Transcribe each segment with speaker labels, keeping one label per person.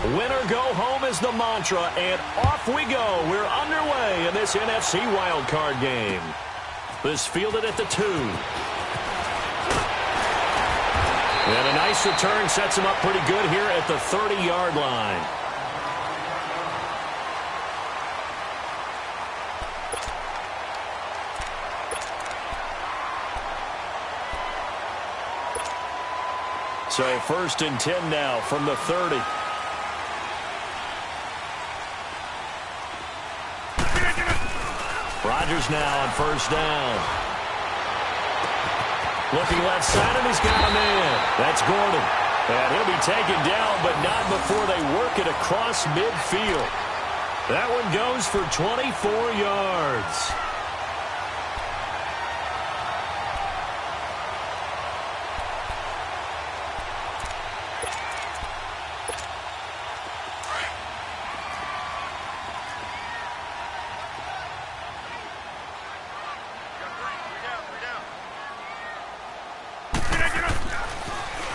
Speaker 1: Winner go home is the mantra, and off we go. We're underway in this NFC wildcard game. This fielded at the 2. And a nice return sets him up pretty good here at the 30-yard line. So 1st and 10 now from the 30. Rodgers now on 1st down. Looking left side, and he's got a man. That's Gordon. And he'll be taken down, but not before they work it across midfield. That one goes for 24 yards.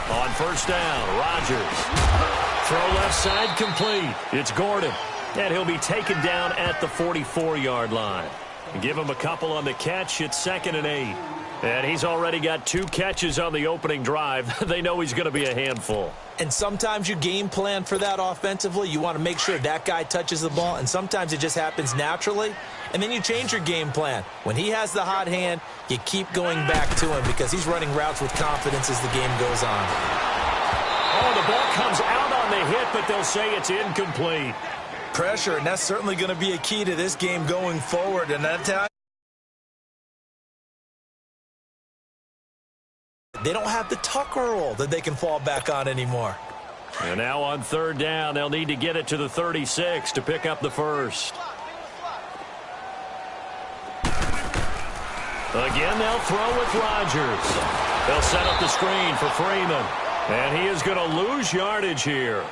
Speaker 1: On 1st down, Rodgers. Throw left side complete. It's Gordon. And he'll be taken down at the 44-yard line. Give him a couple on the catch. It's 2nd and 8. And he's already got 2 catches on the opening drive. They know he's going to be a handful.
Speaker 2: And sometimes you game plan for that offensively. You want to make sure that guy touches the ball. And sometimes it just happens naturally. And then you change your game plan. When he has the hot hand, you keep going back to him because he's running routes with confidence as the game goes on.
Speaker 1: Oh, the ball comes out on the hit, but they'll say it's incomplete.
Speaker 2: Pressure, and that's certainly going to be a key to this game going forward. And that time, they don't have the Tucker rule that they can fall back on anymore.
Speaker 1: And now on 3rd down, they'll need to get it to the 36 to pick up the 1st. Again, they'll throw with Rodgers. They'll set up the screen for Freeman. And he is going to lose yardage here.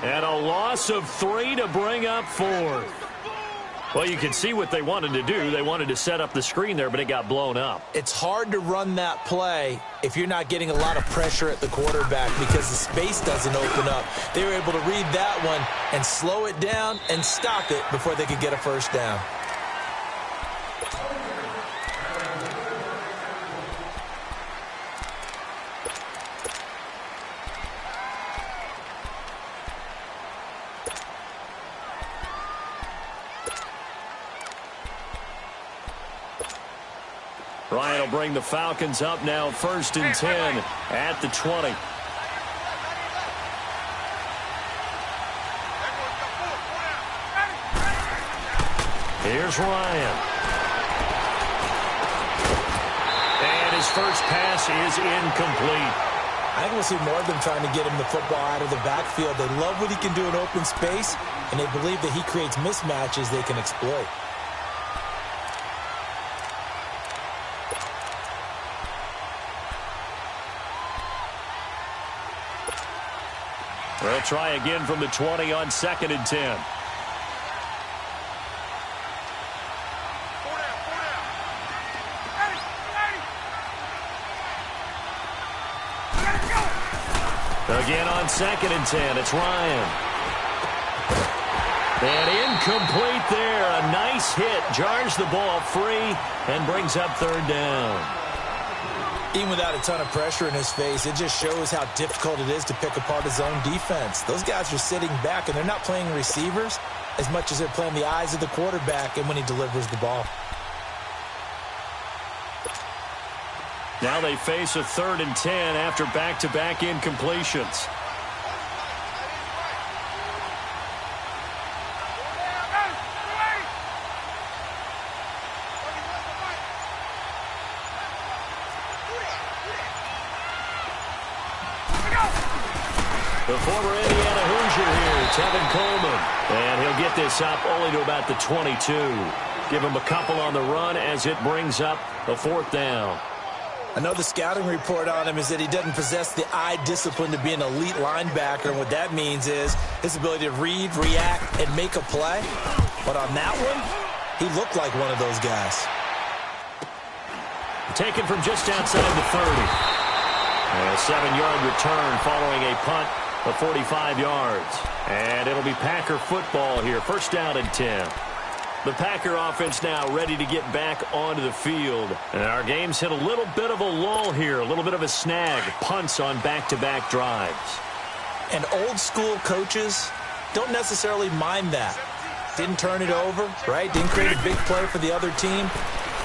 Speaker 1: And a loss of 3 to bring up 4th. Well, you can see what they wanted to do. They wanted to set up the screen there, but it got blown up.
Speaker 2: It's hard to run that play if you're not getting a lot of pressure at the quarterback because the space doesn't open up. They were able to read that one and slow it down and stop it before they could get a 1st down.
Speaker 1: Ryan will bring the Falcons up now 1st and 10 at the 20. Here's Ryan. And his first pass is incomplete.
Speaker 2: I think we'll see more of them trying to get him the football out of the backfield. They love what he can do in open space, and they believe that he creates mismatches they can exploit.
Speaker 1: They'll try again from the 20 on 2nd and 10. Again on 2nd and 10, it's Ryan. And incomplete there. A nice hit. Jars the ball free and brings up 3rd down.
Speaker 2: Even without a ton of pressure in his face, it just shows how difficult it is to pick apart his own defense. Those guys are sitting back, and they're not playing receivers as much as they're playing the eyes of the quarterback and when he delivers the ball.
Speaker 1: Now they face a 3rd and 10 after back-to-back incompletions. The former Indiana Hoosier here, Tevin Coleman. And he'll get this up only to about the 22. Give him a couple on the run as it brings up a 4th down.
Speaker 2: I know the scouting report on him is that he doesn't possess the eye discipline to be an elite linebacker. And what that means is his ability to read, react, and make a play. But on that one, he looked like one of those guys.
Speaker 1: Taken from just outside the 30. A 7-yard return following a punt the 45 yards. And it'll be Packer football here. First down and 10. The Packer offense now ready to get back onto the field. And our game's hit a little bit of a lull here, a little bit of a snag. Punts on back-to-back drives.
Speaker 2: And old-school coaches don't necessarily mind that. Didn't turn it over, right? Didn't create a big play for the other team.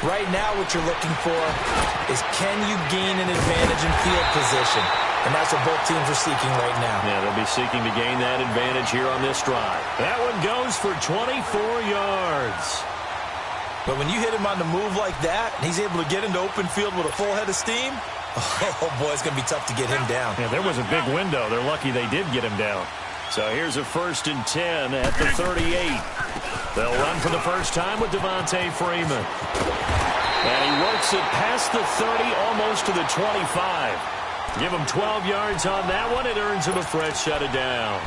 Speaker 2: Right now what you're looking for is can you gain an advantage in field position? And that's what both teams are seeking right now.
Speaker 1: Yeah, they'll be seeking to gain that advantage here on this drive. That one goes for 24 yards.
Speaker 2: But when you hit him on the move like that, and he's able to get into open field with a full head of steam, oh boy, it's going to be tough to get him down.
Speaker 1: Yeah, there was a big window. They're lucky they did get him down. So here's a 1st and 10 at the 38. They'll run for the first time with Devontae Freeman. And he works it past the 30, almost to the 25. Give him 12 yards on that one. It earns him a fresh set of downs.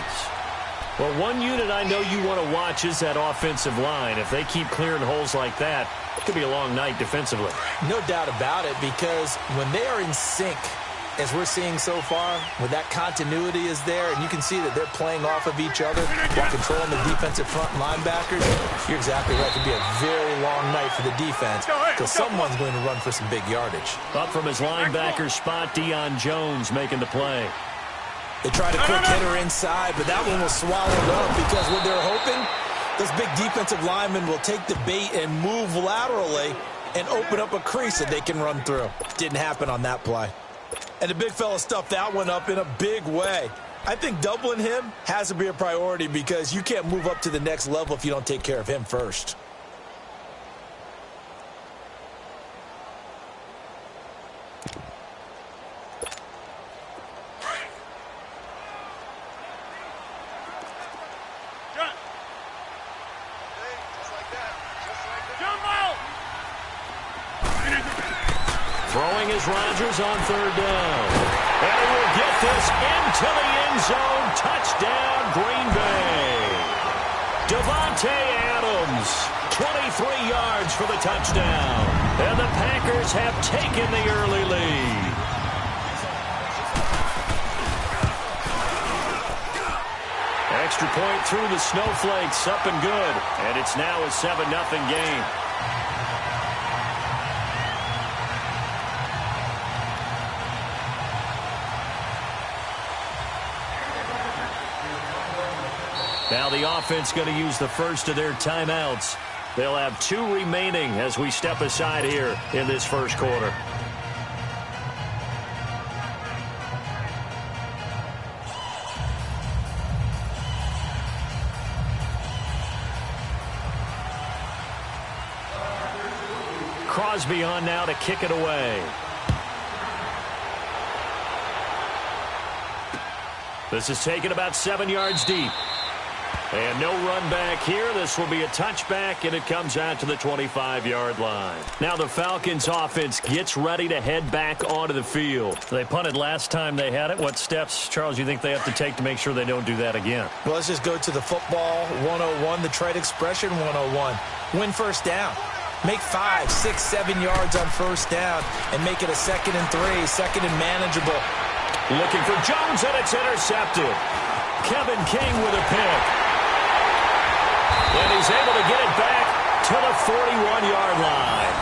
Speaker 1: Well, one unit I know you want to watch is that offensive line. If they keep clearing holes like that, it could be a long night defensively.
Speaker 2: No doubt about it, because when they are in sync, as we're seeing so far, when that continuity is there, and you can see that they're playing off of each other while controlling the defensive front linebackers, you're exactly right. It could be a very long night for the defense because someone's going to run for some big yardage.
Speaker 1: Up from his linebacker spot, Deion Jones making the play.
Speaker 2: They tried a quick hitter inside, but that one was swallowed up because what they're hoping, those big defensive linemen will take the bait and move laterally and open up a crease that they can run through. Didn't happen on that play. And the big fella stuffed that one up in a big way. I think doubling him has to be a priority because you can't move up to the next level if you don't take care of him first.
Speaker 1: Throwing is Rodgers on 3rd down. And he will get this into the end zone. Touchdown, Green Bay. Davante Adams, 23 yards for the touchdown. And the Packers have taken the early lead. Extra point through the snowflakes, up and good. And it's now a 7-0 game. Now the offense going to use the first of their timeouts. They'll have 2 remaining as we step aside here in this first quarter. Crosby on now to kick it away. This is taken about 7 yards deep. And no run back here. This will be a touchback, and it comes out to the 25-yard line. Now the Falcons offense gets ready to head back onto the field. They punted last time they had it. What steps, Charles, you think they have to take to make sure they don't do that again?
Speaker 2: Well, let's just go to the football 101, the trade expression 101. Win first down. Make 5, 6, 7 yards on first down and make it a 2nd and 3, 2nd and manageable.
Speaker 1: Looking for Jones, and it's intercepted. Kevin King with a pick. And he's able to get it back to the 41-yard line.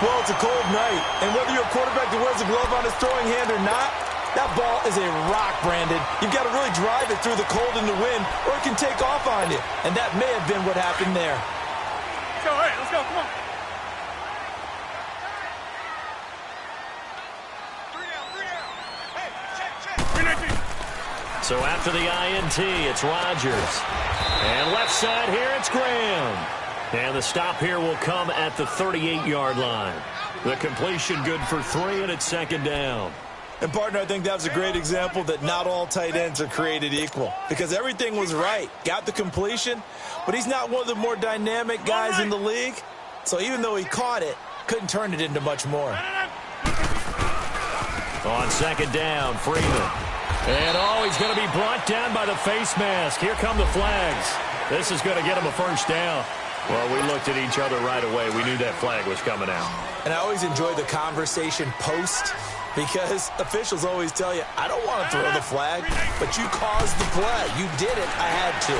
Speaker 2: Well, it's a cold night, and whether you're a quarterback that wears a glove on his throwing hand or not, that ball is a rock, Brandon. You've got to really drive it through the cold and the wind, or it can take off on you. And that may have been what happened there.
Speaker 3: Let's go, all right, let's go, come on. 3 down. Hey, check. 319.
Speaker 1: So after the INT, it's Rodgers. And left side here, it's Graham. And the stop here will come at the 38-yard line. The completion good for 3, and it's 2nd down.
Speaker 2: And, partner, I think that was a great example that not all tight ends are created equal. Because everything was right. Got the completion, but he's not one of the more dynamic guys in the league. So even though he caught it, couldn't turn it into much more.
Speaker 1: On 2nd down, Freeman. And, he's going to be brought down by the face mask. Here come the flags. This is going to get him a first down. Well, we looked at each other right away. We knew that flag was coming out.
Speaker 2: And I always enjoy the conversation post, because officials always tell you, I don't want to throw the flag, but you caused the play. You did it. I had to.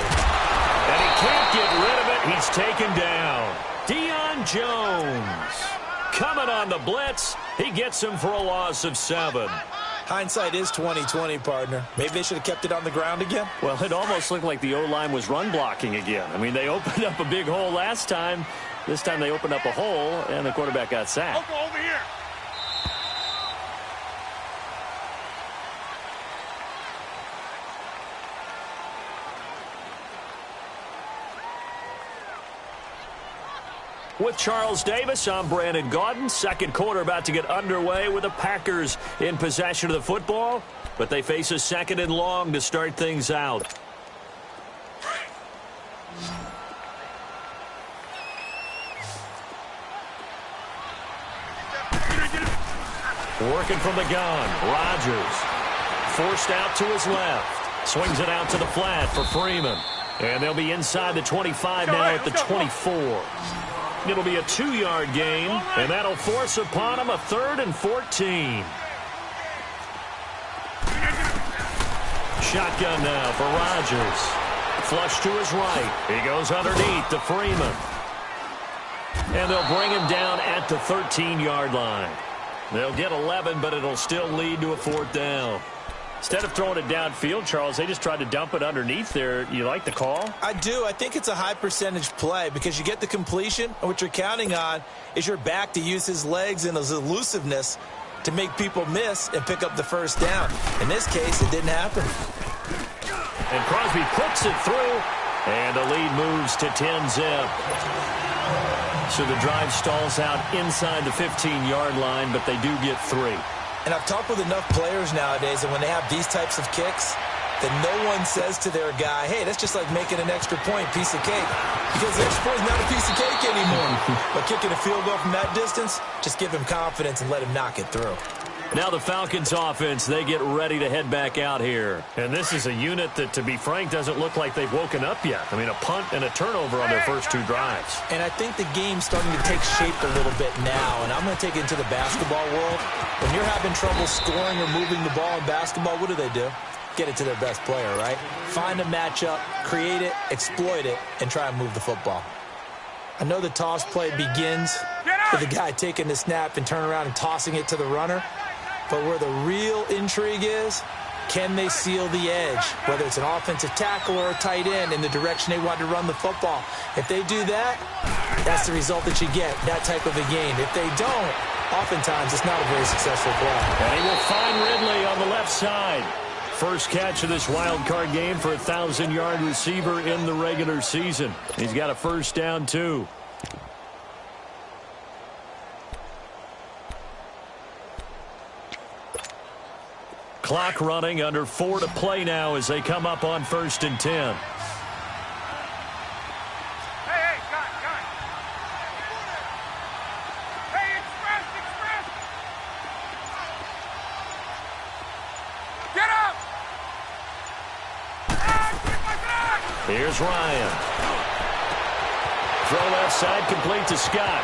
Speaker 1: And he can't get rid of it. He's taken down. Deion Jones coming on the blitz. He gets him for a loss of 7.
Speaker 2: Hindsight is 20/20, partner. Maybe they should have kept it on the ground again.
Speaker 1: Well, it almost looked like the O-line was run blocking again. I mean, they opened up a big hole last time. This time they opened up a hole, and the quarterback got sacked.
Speaker 3: Local over here.
Speaker 1: With Charles Davis, I'm Brandon Gaudin. Second quarter about to get underway with the Packers in possession of the football, but they face a second and long to start things out. Working from the gun, Rodgers forced out to his left. Swings it out to the flat for Freeman. And they'll be inside the 25 now at the 24. It'll be a 2-yard gain, and that'll force upon him a 3rd and 14. Shotgun now for Rodgers. Flush to his right. He goes underneath to Freeman. And they'll bring him down at the 13-yard line. They'll get 11, but it'll still lead to a 4th down. Instead of throwing it downfield, Charles, they just tried to dump it underneath there. You like the call?
Speaker 2: I do. I think it's a high-percentage play because you get the completion, and what you're counting on is your back to use his legs and his elusiveness to make people miss and pick up the first down. In this case, it didn't happen.
Speaker 1: And Crosby puts it through, and the lead moves to 10-zip. So the drive stalls out inside the 15-yard line, but they do get 3.
Speaker 2: And I've talked with enough players nowadays, and when they have these types of kicks, that no one says to their guy, hey, that's just like making an extra point, piece of cake. Because the extra point is not a piece of cake anymore. But kicking a field goal from that distance, just give him confidence and let him knock it through.
Speaker 1: Now the Falcons offense, they get ready to head back out here. And this is a unit that, to be frank, doesn't look like they've woken up yet. I mean, a punt and a turnover on their first 2 drives.
Speaker 2: And I think the game's starting to take shape a little bit now. And I'm going to take it into the basketball world. When you're having trouble scoring or moving the ball in basketball, what do? Get it to their best player, right? Find a matchup, create it, exploit it, and try and move the football. I know the toss play begins with the guy taking the snap and turn around and tossing it to the runner. But where the real intrigue is, can they seal the edge, whether it's an offensive tackle or a tight end in the direction they want to run the football? If they do that, that's the result that you get, that type of a game. If they don't, oftentimes it's not a very successful play.
Speaker 1: And he will find Ridley on the left side. First catch of this wild card game for a 1,000-yard receiver in the regular season. He's got a first down, too. Clock running, under 4 to play now as they come up on 1st and 10.
Speaker 3: Hey, guy. Hey, express. Get up!
Speaker 1: Here's Ryan. Throw left side, complete to Scott.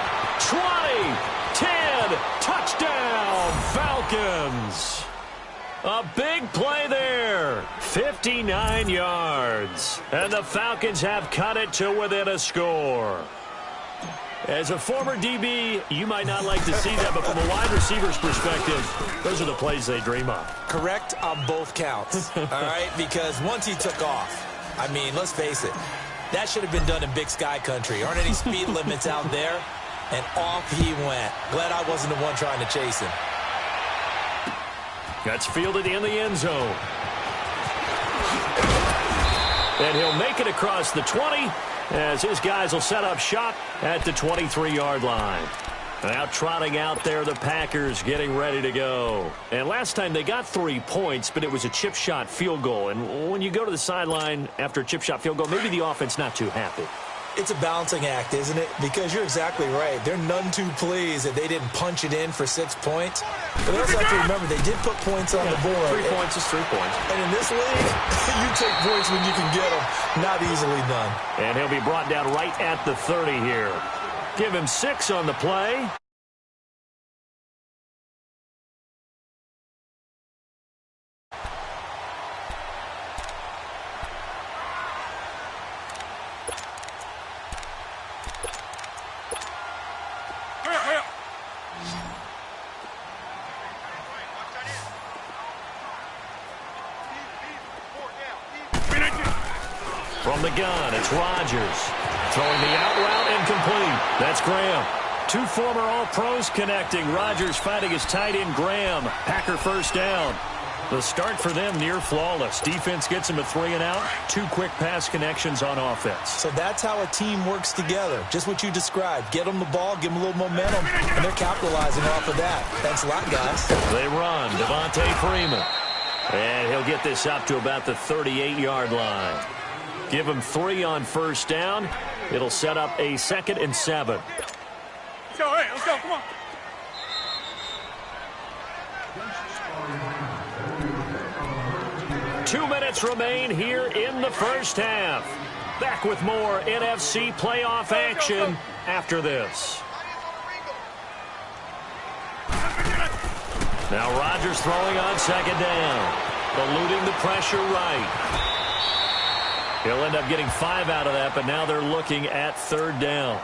Speaker 1: 20, 10, touchdown, Falcons. A big play there, 59 yards. And the Falcons have cut it to within a score. As a former DB, you might not like to see that, but from a wide receiver's perspective, those are the plays they dream of.
Speaker 2: Correct on both counts, all right? Because once he took off, I mean, let's face it, that should have been done in Big Sky country. Aren't any speed limits out there? And off he went. Glad I wasn't the one trying to chase him.
Speaker 1: That's fielded in the end zone. And he'll make it across the 20 as his guys will set up shop at the 23-yard line. Now trotting out there, the Packers getting ready to go. And last time they got 3 points, but it was a chip shot field goal. And when you go to the sideline after a chip shot field goal, maybe the offense not too happy.
Speaker 2: It's a balancing act, isn't it? Because you're exactly right. They're none too pleased that they didn't punch it in for 6 points. But they also have to remember they did put points on the board.
Speaker 1: 3 points is 3 points.
Speaker 2: And in this league, you take points when you can get them. Not easily done.
Speaker 1: And he'll be brought down right at the 30 here. Give him 6 on the play. From the gun, it's Rodgers. Throwing the out route incomplete. That's Graham. Two former All-Pros connecting. Rodgers fighting his tight end, Graham. Packer first down. The start for them near flawless. Defense gets them a 3 and out. 2 quick pass connections on offense.
Speaker 2: So that's how a team works together. Just what you described. Get them the ball, give them a little momentum, and they're capitalizing off of that. Thanks a lot, guys.
Speaker 1: They run. Devontae Freeman. And he'll get this up to about the 38-yard line. Give him 3 on first down. It'll set up a 2nd and 7.
Speaker 3: Let's go, hey, let's go, come on.
Speaker 1: Two minutes remain here in the first half. Back with more NFC playoff action after this. Now Rodgers throwing on 2nd down. Eluding the pressure right. He'll end up getting 5 out of that, but now they're looking at 3rd down.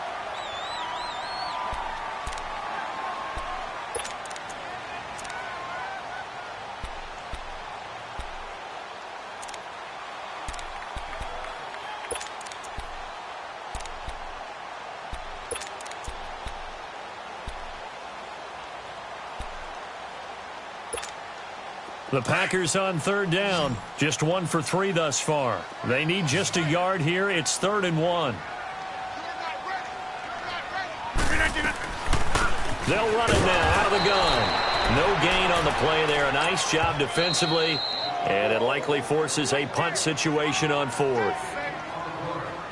Speaker 1: The Packers on 3rd down. Just 1 for 3 thus far. They need just a yard here. It's 3rd and 1. They'll run it now out of the gun. No gain on the play there. A nice job defensively. And it likely forces a punt situation on 4th.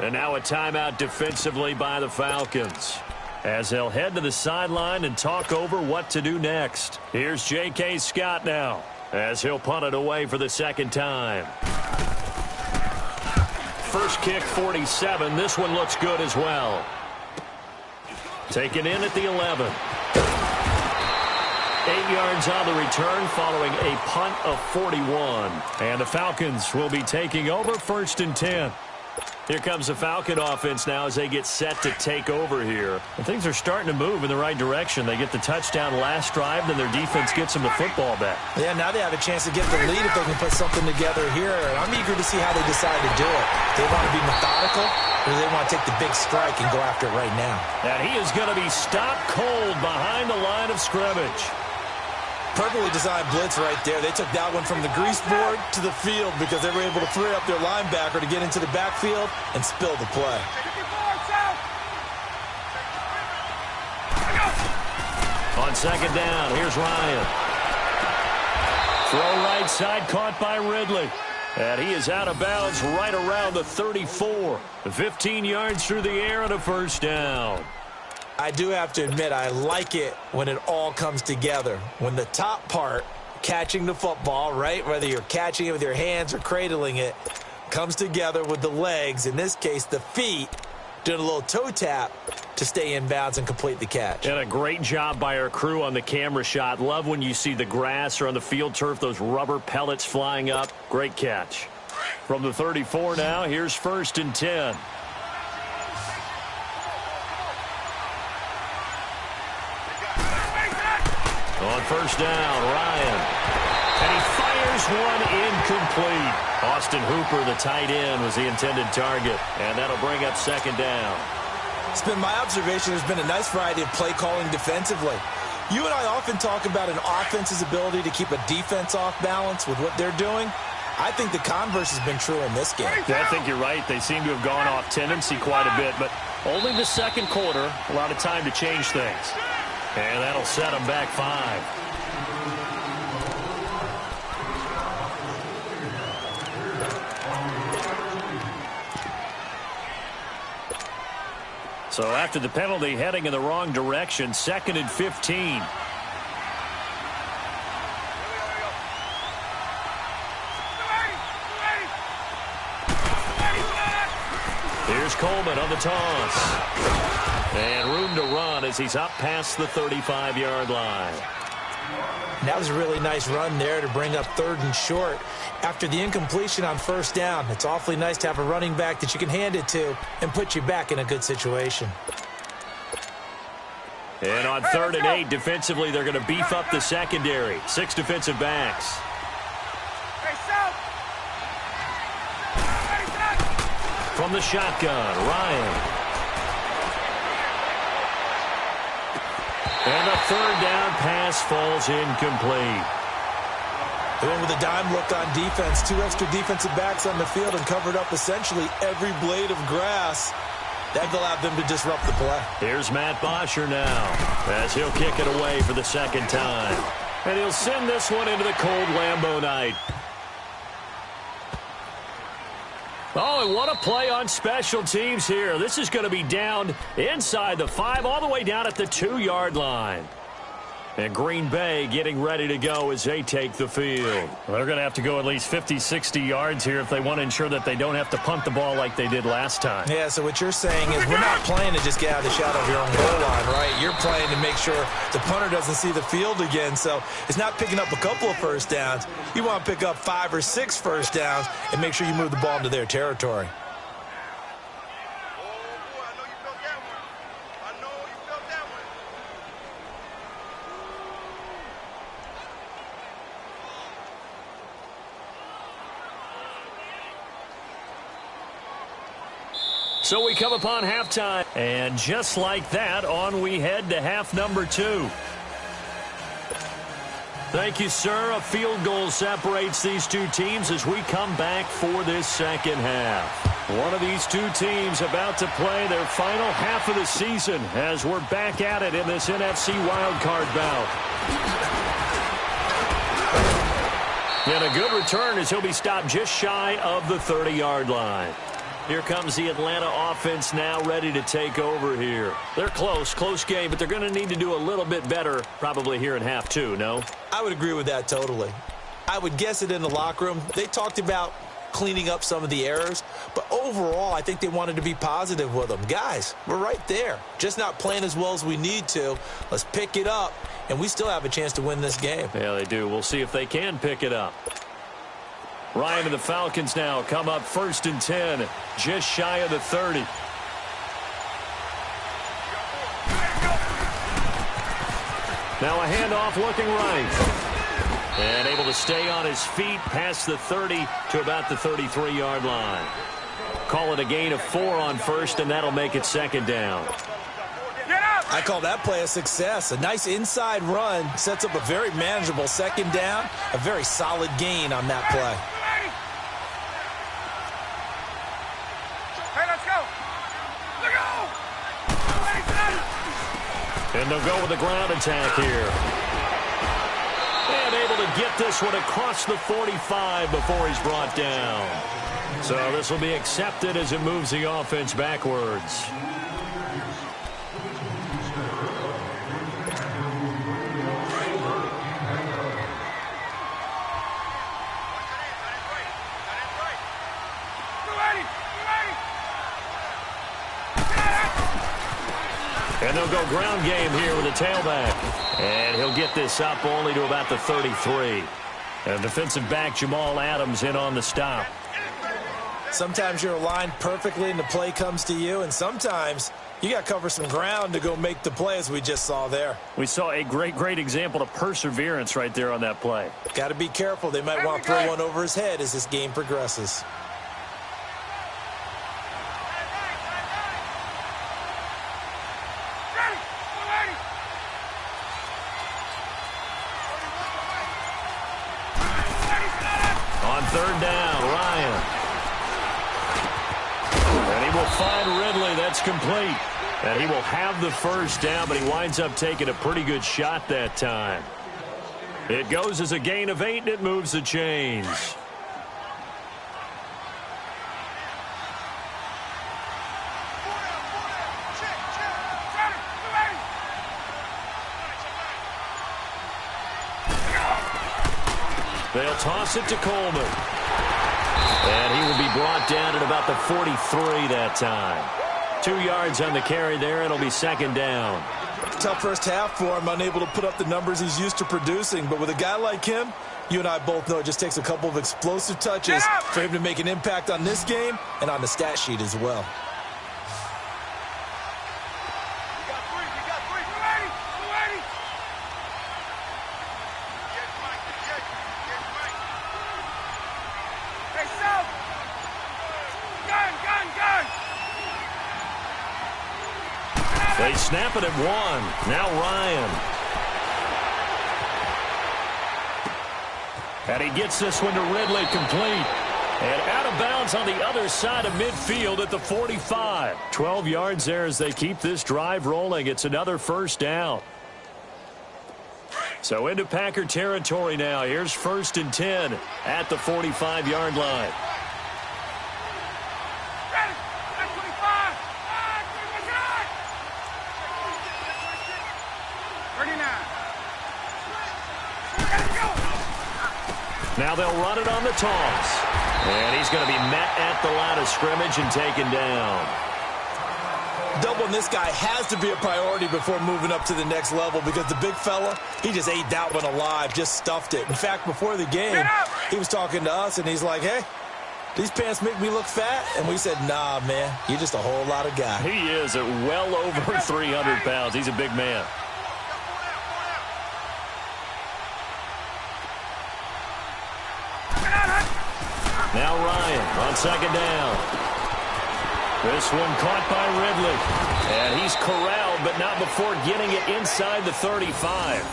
Speaker 1: And now a timeout defensively by the Falcons, as they'll head to the sideline and talk over what to do next. Here's J.K. Scott now, as he'll punt it away for the 2nd time. First kick, 47. This one looks good as well. Taken in at the 11. 8 yards on the return following a punt of 41. And the Falcons will be taking over 1st and 10. Here comes the Falcon offense now as they get set to take over here. And things are starting to move in the right direction. They get the touchdown last drive, then their defense gets them the football back.
Speaker 2: Yeah, now they have a chance to get the lead if they can put something together here. And I'm eager to see how they decide to do it. They want to be methodical, or they want to take the big strike and go after it right now.
Speaker 1: And he is going to be stopped cold behind the line of scrimmage.
Speaker 2: Perfectly designed blitz right there. They took that one from the grease board to the field because they were able to free up their linebacker to get into the backfield and spill the play.
Speaker 1: On 2nd down, here's Ryan. Throw right side, caught by Ridley. And he is out of bounds right around the 34. 15 yards through the air and a first down.
Speaker 2: I do have to admit, I like it when it all comes together. When the top part, catching the football, right, whether you're catching it with your hands or cradling it, comes together with the legs, in this case the feet, doing a little toe tap to stay in bounds and complete the catch.
Speaker 1: And a great job by our crew on the camera shot. Love when you see the grass or on the field turf, those rubber pellets flying up. Great catch. From the 34 now, here's 1st and 10. On first down, Ryan. And he fires one incomplete. Austin Hooper, the tight end, was the intended target. And that'll bring up 2nd down.
Speaker 2: It's been my observation there's been a nice variety of play calling defensively. You and I often talk about an offense's ability to keep a defense off balance with what they're doing. I think the converse has been true in this game.
Speaker 1: Yeah, I think you're right. They seem to have gone off tendency quite a bit, but only the 2nd quarter, a lot of time to change things. And that'll set them back 5. So after the penalty, heading in the wrong direction, 2nd and 15. Here's Coleman on the toss. And room to run as he's up past the 35-yard line.
Speaker 2: That was a really nice run there to bring up 3rd and short. After the incompletion on first down, it's awfully nice to have a running back that you can hand it to and put you back in a good situation.
Speaker 1: And on 3rd and 8, defensively, they're going to beef up the secondary. 6 defensive backs. From the shotgun, Ryan. And a third down pass falls incomplete.
Speaker 2: They went with a dime look on defense. 2 extra defensive backs on the field and covered up essentially every blade of grass. That allowed them to disrupt the play.
Speaker 1: Here's Matt Bosher now as he'll kick it away for the second time. And he'll send this one into the cold Lambeau night. Oh, and what a play on special teams here. This is going to be down inside the 5, all the way down at the 2-yard line. And Green Bay getting ready to go as they take the field.
Speaker 4: Well, they're going to have to go at least 50, 60 yards here if they want to ensure that they don't have to punt the ball like they did last time.
Speaker 2: Yeah, so what you're saying is we're not playing to just get out of the shadow of your own goal line, right? You're playing to make sure the punter doesn't see the field again. So it's not picking up a couple of first downs. You want to pick up 5 or 6 first downs and make sure you move the ball into their territory.
Speaker 1: So we come upon halftime, and just like that, on we head to half number 2. Thank you, sir. A field goal separates these two teams as we come back for this second half. One of these two teams about to play their final half of the season as we're back at it in this NFC wildcard bout. And a good return as he'll be stopped just shy of the 30-yard line. Here comes the Atlanta offense now ready to take over here. They're close game, but they're going to need to do a little bit better probably here in half 2, no?
Speaker 2: I would agree with that totally. I would guess it in the locker room. They talked about cleaning up some of the errors, but overall I think they wanted to be positive with them. Guys, we're right there. Just not playing as well as we need to. Let's pick it up, and we still have a chance to win this game.
Speaker 1: Yeah, they do. We'll see if they can pick it up. Ryan and the Falcons now come up 1st and 10, just shy of the 30. Now a handoff looking right. And able to stay on his feet past the 30 to about the 33-yard line. Call it a gain of 4 on 1st, and that'll make it 2nd down.
Speaker 2: I call that play a success. A nice inside run sets up a very manageable 2nd down. A very solid gain on that play.
Speaker 1: And they'll go with the ground attack here. And able to get this one across the 45 before he's brought down. So this will be accepted as it moves the offense backwards. And they'll go ground game here with a tailback. And he'll get this up only to about the 33. And defensive back Jamal Adams in on the stop.
Speaker 2: Sometimes you're aligned perfectly and the play comes to you, and sometimes you got to cover some ground to go make the play, as we just saw there.
Speaker 4: We saw a great example of perseverance right there on that play.
Speaker 2: Got to be careful. They might want to throw one over his head as this game progresses.
Speaker 1: On 3rd down, Ryan. And he will find Ridley. That's complete. And he will have the 1st down, but he winds up taking a pretty good shot that time. It goes as a gain of 8, and it moves the chains. They'll toss it to Coleman. And he will be brought down at about the 43 that time. 2 yards on the carry there. It'll be 2nd down.
Speaker 2: Tough first half for him, unable to put up the numbers he's used to producing. But with a guy like him, you and I both know it just takes a couple of explosive touches for him to make an impact on this game and on the stat sheet as well.
Speaker 3: Gun!
Speaker 1: They snap it at 1. Now Ryan. And he gets this one to Ridley, complete. And out of bounds on the other side of midfield at the 45. 12 yards there as they keep this drive rolling. It's another first down. So into Packer territory now. Here's 1st and 10 at the 45-yard line. Now they'll run it on the toss. And he's going to be met at the line of scrimmage and taken down.
Speaker 2: Doubling this guy has to be a priority before moving up to the next level because the big fella, he just ate that one alive, just stuffed it. In fact, before the game, he was talking to us, and he's like, hey, these pants make me look fat? And we said, nah, man, you're just a whole lot of guy.
Speaker 1: He is at well over 300 pounds. He's a big man. Now Ryan on 2nd down. This one caught by Ridley. And he's corralled, but not before getting it inside the 35.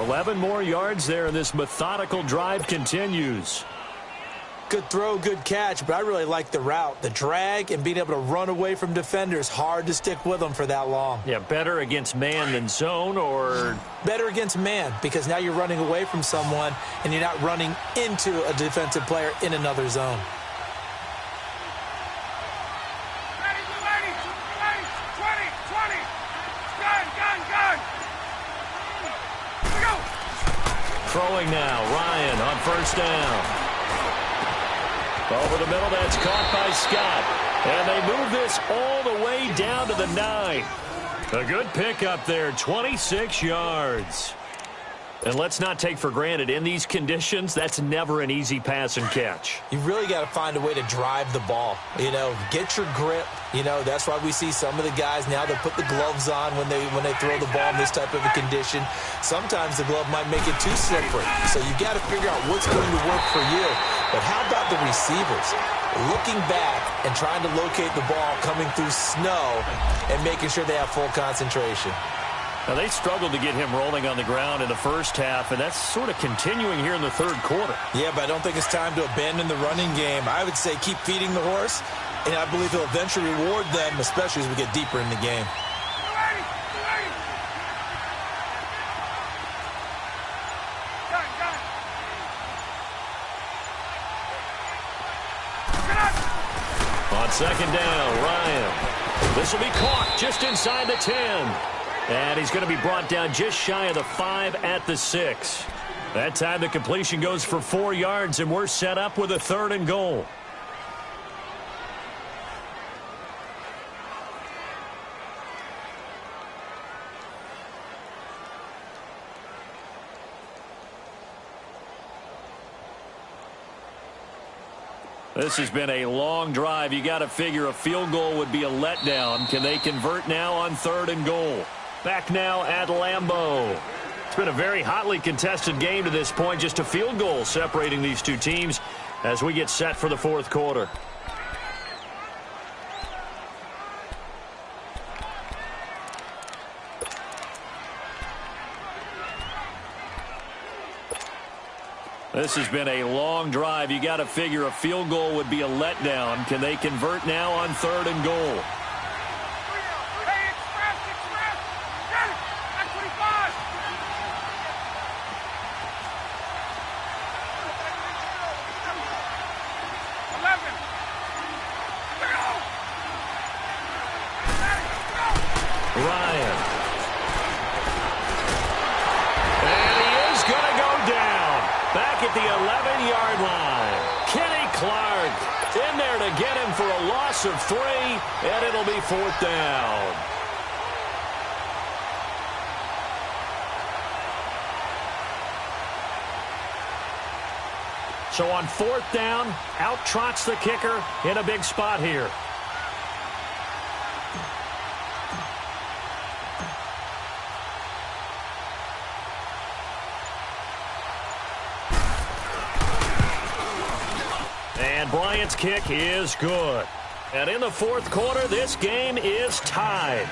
Speaker 1: 11 more yards there, and this methodical drive continues.
Speaker 2: Good throw, good catch, but I really like the route. The drag and being able to run away from defenders, hard to stick with them for that long.
Speaker 1: Yeah, better against man than zone, or?
Speaker 2: Better against man, because now you're running away from someone and you're not running into a defensive player in another zone.
Speaker 1: Throwing now, Ryan on 1st down. Over the middle, that's caught by Scott. And they move this all the way down to the 9. A good pickup there, 26 yards. And let's not take for granted, in these conditions, that's never an easy pass and catch.
Speaker 2: You really got to find a way to drive the ball. You know, get your grip. You know, that's why we see some of the guys now that put the gloves on when they throw the ball in this type of a condition. Sometimes the glove might make it too slippery. So you got to figure out what's going to work for you. But how about the receivers? Looking back and trying to locate the ball coming through snow and making sure they have full concentration.
Speaker 1: Now, they struggled to get him rolling on the ground in the first half, and that's sort of continuing here in the 3rd quarter.
Speaker 2: Yeah, but I don't think it's time to abandon the running game. I would say keep feeding the horse, and I believe he'll eventually reward them, especially as we get deeper in the game.
Speaker 1: On 2nd down, Ryan. This will be caught just inside the 10. And he's going to be brought down just shy of the 5 at the 6. That time the completion goes for 4 yards, and we're set up with a 3rd and goal. This has been a long drive. You got to figure a field goal would be a letdown. Can they convert now on 3rd and goal? Back now at Lambeau. It's been a very hotly contested game to this point. Just a field goal separating these two teams as we get set for the 4th quarter. This has been a long drive. You got to figure a field goal would be a letdown. Can they convert now on 3rd and goal? Ryan. And he is going to go down. Back at the 11-yard line. Kenny Clark in there to get him for a loss of 3, and it'll be 4th down. So on 4th down, out trots the kicker in a big spot here. And Bryant's kick is good. And in the 4th quarter, this game is tied.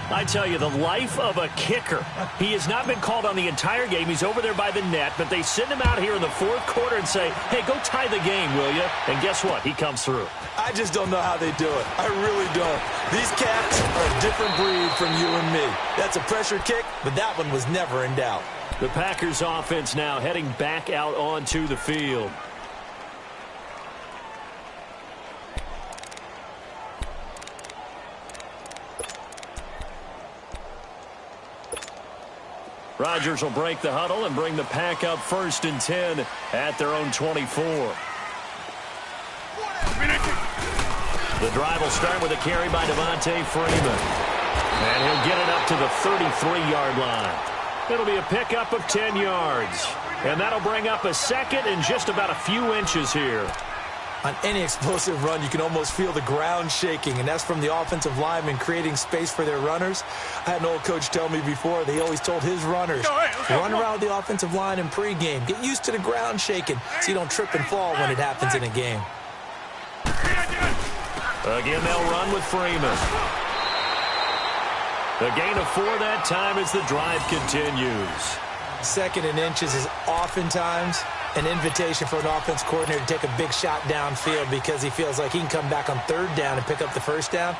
Speaker 1: I tell you, the life of a kicker. He has not been called on the entire game. He's over there by the net, but they send him out here in the fourth quarter and say, hey, go tie the game, will you? And guess what? He comes through.
Speaker 2: I just don't know how they do it. I really don't. These cats are a different breed from you and me. That's a pressure kick, but that one was never in doubt.
Speaker 1: The Packers offense now heading back out onto the field. Rodgers will break the huddle and bring the Pack up 1st and 10 at their own 24. The drive will start with a carry by Devontae Freeman. And he'll get it up to the 33-yard line. It'll be a pickup of 10 yards. And that'll bring up a second and just about a few inches here.
Speaker 2: On any explosive run, you can almost feel the ground shaking, and that's from the offensive linemen creating space for their runners. I had an old coach tell me before, they always told his runners, run around the offensive line in pregame. Get used to the ground shaking so you don't trip and fall when it happens in a game.
Speaker 1: Again, they'll run with Freeman. The gain of 4 that time as the drive continues.
Speaker 2: 2nd and inches is oftentimes an invitation for an offense coordinator to take a big shot downfield because he feels like he can come back on 3rd down and pick up the 1st down.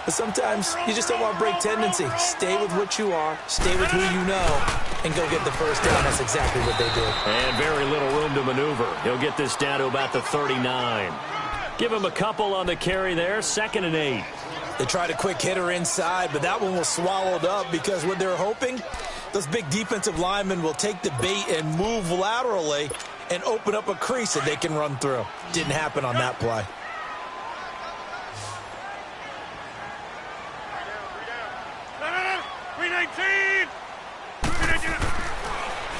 Speaker 2: But sometimes you just don't want to break tendency. Stay with what you are, stay with who you know, and go get the 1st down. That's exactly what they did.
Speaker 1: And very little room to maneuver. He'll get this down to about the 39. Give him a couple on the carry there, 2nd and 8.
Speaker 2: They tried a quick hitter inside, but that one was swallowed up because what they're hoping, those big defensive linemen will take the bait and move laterally and open up a crease that they can run through. Didn't happen on that play.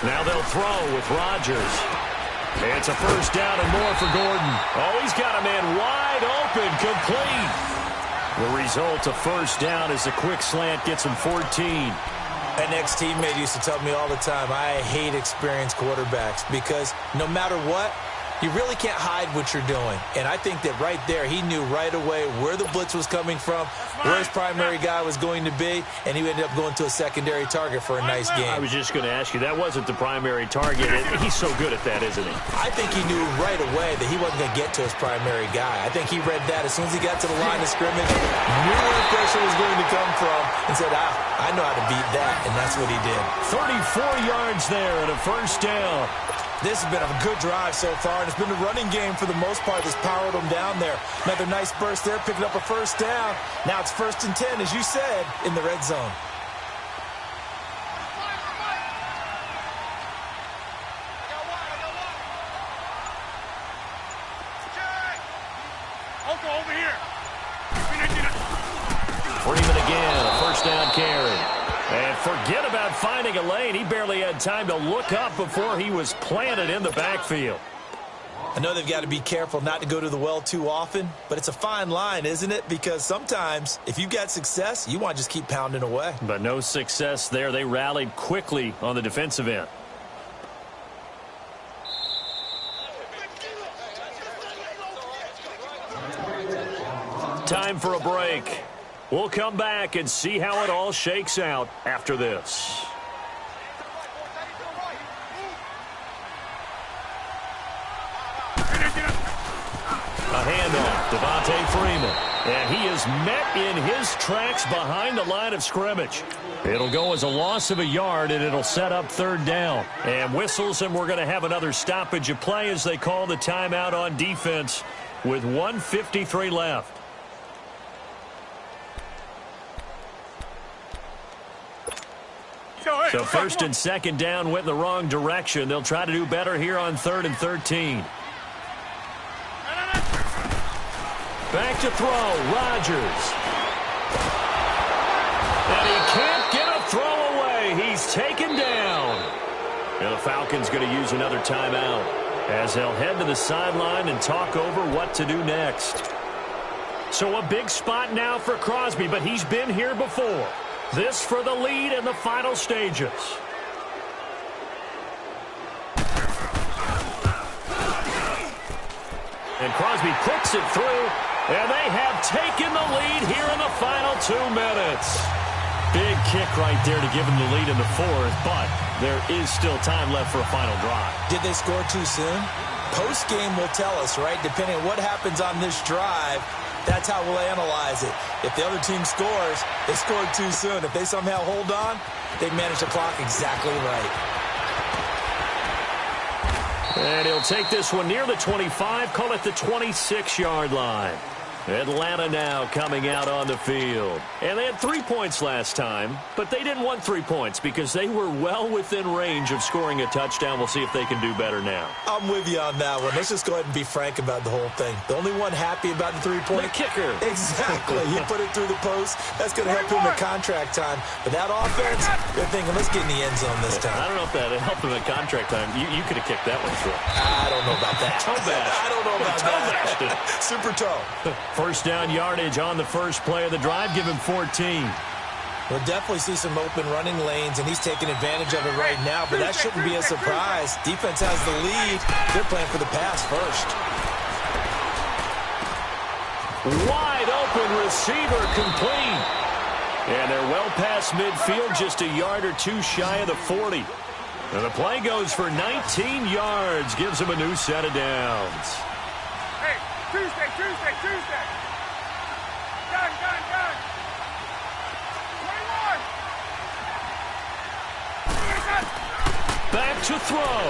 Speaker 1: Now they'll throw with Rodgers. It's a 1st down and more for Gordon. Oh, he's got a man wide open, complete. The result of 1st down is a quick slant gets him 14.
Speaker 2: An ex-teammate used to tell me all the time, I hate experienced quarterbacks because no matter what, you really can't hide what you're doing. And I think that right there, he knew right away where the blitz was coming from, where his primary guy was going to be, and he ended up going to a secondary target for a nice game.
Speaker 1: I was just going to ask you, that wasn't the primary target. He's so good at that, isn't he?
Speaker 2: I think he knew right away that he wasn't going to get to his primary guy. I think he read that as soon as he got to the line of scrimmage, knew where the pressure was going to come from, and said, I know how to beat that, and that's what he did.
Speaker 1: 34 yards there and a 1st down.
Speaker 2: This has been a good drive so far, and it's been the running game for the most part that's powered them down there. Another nice burst there, picking up a 1st down. Now it's 1st and 10, as you said, in the red zone.
Speaker 3: Over here.
Speaker 1: Freeman again, a 1st down carry. And forget about finding a lane. He barely had time to look up before he was planted in the backfield.
Speaker 2: I know they've got to be careful not to go to the well too often, but it's a fine line, isn't it? Because sometimes, if you've got success, you want to just keep pounding away.
Speaker 1: But no success there. They rallied quickly on the defensive end. Time for a break. We'll come back and see how it all shakes out after this. A handoff, Devontae Freeman. And he is met in his tracks behind the line of scrimmage. It'll go as a loss of a yard, and it'll set up 3rd down. And whistles, and we're going to have another stoppage of play as they call the timeout on defense with 1:53 left. So 1st and 2nd down went in the wrong direction. They'll try to do better here on 3rd and 13. Back to throw, Rodgers. And he can't get a throw away. He's taken down. And the Falcons going to use another timeout as they'll head to the sideline and talk over what to do next. So a big spot now for Crosby, but he's been here before. This for the lead in the final stages. And Crosby puts it through, and they have taken the lead here in the final 2 minutes. Big kick right there to give them the lead in the fourth, but there is still time left for a final drive.
Speaker 2: Did they score too soon? Post-game will tell us, right? Depending on what happens on this drive, that's how we'll analyze it. If the other team scores, they scored too soon. If they somehow hold on, they manage the clock exactly right.
Speaker 1: And he'll take this one near the 25, call it the 26-yard line. Atlanta now coming out on the field. And they had 3 points last time, but they didn't want 3 points because they were well within range of scoring a touchdown. We'll see if they can do better now.
Speaker 2: I'm with you on that one. Let's just go ahead and be frank about the whole thing. The only one happy about the 3-point.
Speaker 1: The kicker.
Speaker 2: Exactly. He put it through the post. That's going to help him in contract time. But that offense, they're thinking, let's get in the end zone this time.
Speaker 1: I don't know if that helped him in contract time. You could have kicked that one through.
Speaker 2: I don't know about that.
Speaker 1: Toe bash.
Speaker 2: I don't know about that. Super toe.
Speaker 1: First down yardage on the first play of the drive. Give him 14.
Speaker 2: We'll definitely see some open running lanes, and he's taking advantage of it right now, but that shouldn't be a surprise. Defense has the lead. They're playing for the pass first.
Speaker 1: Wide open receiver complete. And they're well past midfield, just a yard or two shy of the 40. And the play goes for 19 yards, gives them a new set of downs.
Speaker 3: Hey, Tuesday. Gun. 21.
Speaker 1: Back to throw.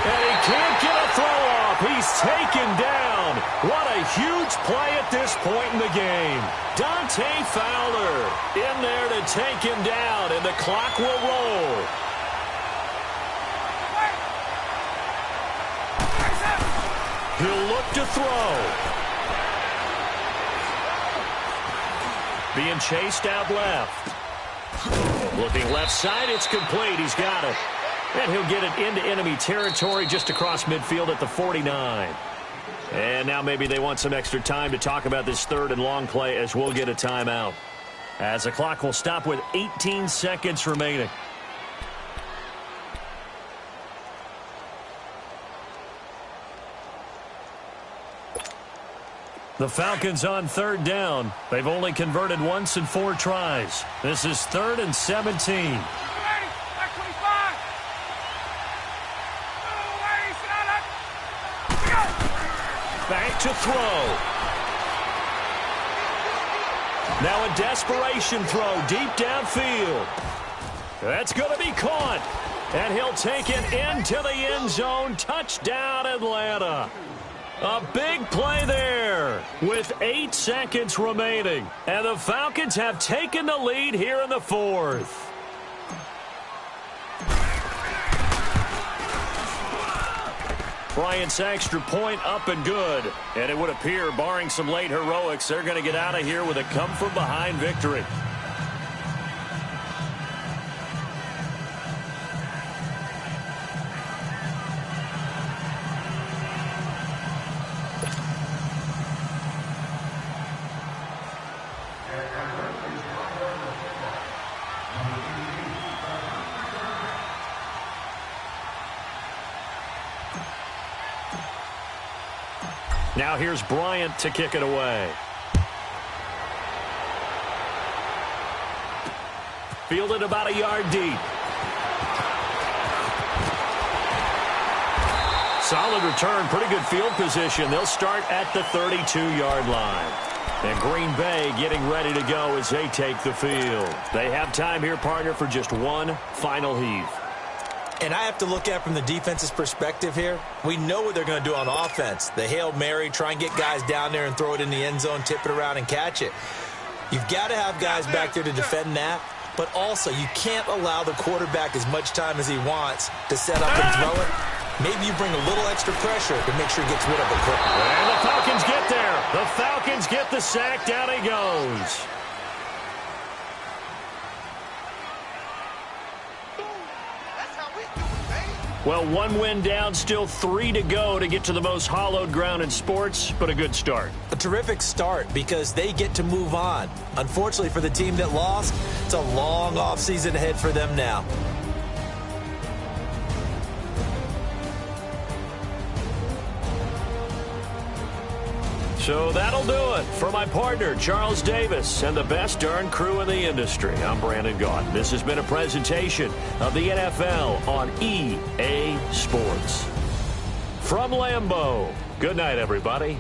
Speaker 1: And he can't get a throw off. He's taken down. What a huge play at this point in the game. Dante Fowler in there to take him down, and the clock will roll. He'll look to throw. Being chased out left. Looking left side, it's complete. He's got it. And he'll get it into enemy territory just across midfield at the 49. And now maybe they want some extra time to talk about this third and long play as we'll get a timeout. As the clock will stop with 18 seconds remaining. The Falcons on third down. They've only converted once in 4 tries. This is 3rd and 17. Back to throw. Now a desperation throw deep downfield. That's going to be caught. And he'll take it into the end zone. Touchdown, Atlanta. A big play there with 8 seconds remaining. And the Falcons have taken the lead here in the 4th. Bryant's extra point up and good. And it would appear, barring some late heroics, they're going to get out of here with a come-from-behind victory. Now here's Bryant to kick it away. Fielded about a yard deep. Solid return, pretty good field position. They'll start at the 32-yard line. And Green Bay getting ready to go as they take the field. They have time here, partner, for just one final heave.
Speaker 2: And I have to look at it from the defense's perspective here. We know what they're going to do on offense. The Hail Mary, try and get guys down there and throw it in the end zone, tip it around and catch it. You've got to have guys back there to defend that. But also, you can't allow the quarterback as much time as he wants to set up and throw it. Maybe you bring a little extra pressure to make sure he gets rid of it quickly.
Speaker 1: And the Falcons get there. The Falcons get the sack. Down he goes. Well, 1 win down, still 3 to go to get to the most hallowed ground in sports, but a good start.
Speaker 2: A terrific start because they get to move on. Unfortunately for the team that lost, it's a long offseason ahead for them now.
Speaker 1: So that'll do it. For my partner, Charles Davis, and the best darn crew in the industry, I'm Brandon Gaudin. This has been a presentation of the NFL on EA Sports. From Lambeau, good night, everybody.